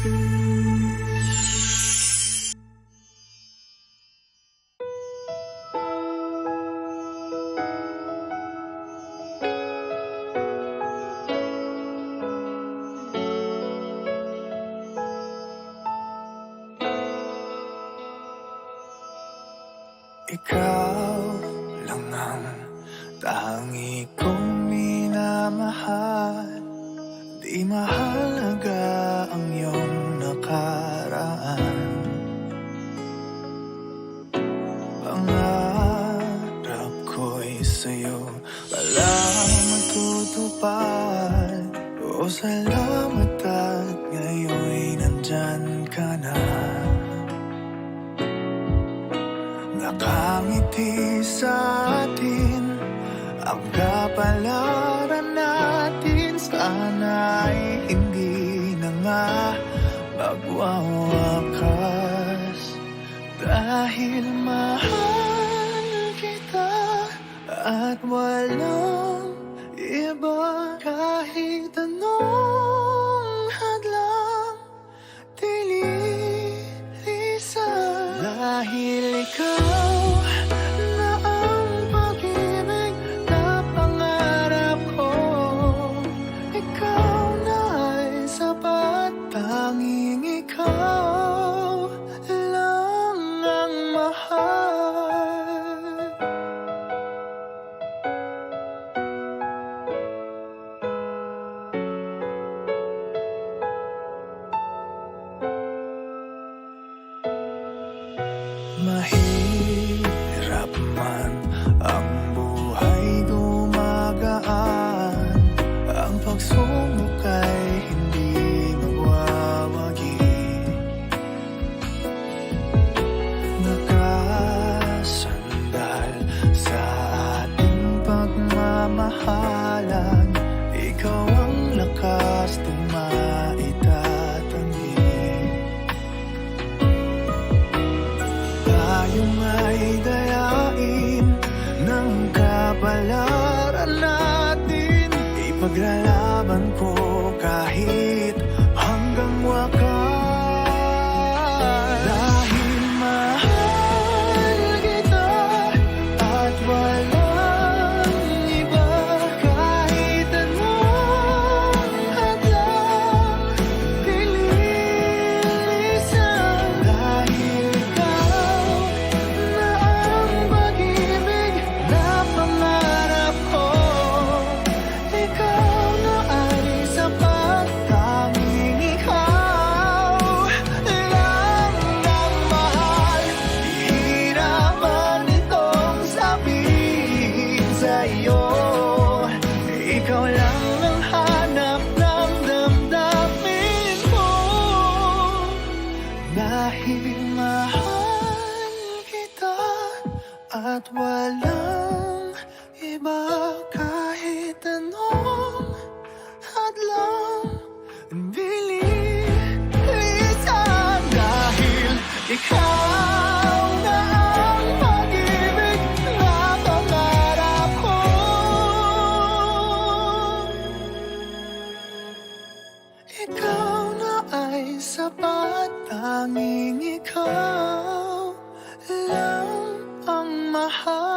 Ikaw lang ang tangi kong minamahal. Di mahalaga ang iyong nakaraan. Pangarap ko'y sa'yo pala matutupad. O salamat at ngayon'y nandyan ka na. Nakangiti sa atin ang kapalaran natin. Sana'y hindi na nga magwawakas. Dahil mahal kita at walang iba. Kahit anong hadlang dililisan. Dahil ikaw na ang pag-ibig na pangarap ko. Ikaw na ay sapat, tanging ikaw lang ang mahal. Mahirap man ang buhay, gumagaan. Ang pagsubok ay hindi magwawagi. Nakasandal sa ating pagmamahalan. Ikaw ang lakas ng maitatanggi. Tayo ay dayain ng kapalaran natin. Ipaglalaban ko kahit hanggang wakas. Dahil mahal kita at walang iba. Kahit anong hadlang dililisan. Dahil ikaw na ang pag-ibig na pangarap ko. Ikaw na ay sapat, tanging ikaw lang ang mahal. Hihirapan itong sabihin sa'yo. Ikaw lang ang hanap ng damdamin ko. Dahil mahal kita at walang iba. Kahit anong hadlang dililisan. Dahil ikaw na ang pag-ibig na pangarap ko. Ikaw na ay sapat, tanging ikaw lang ang mahal.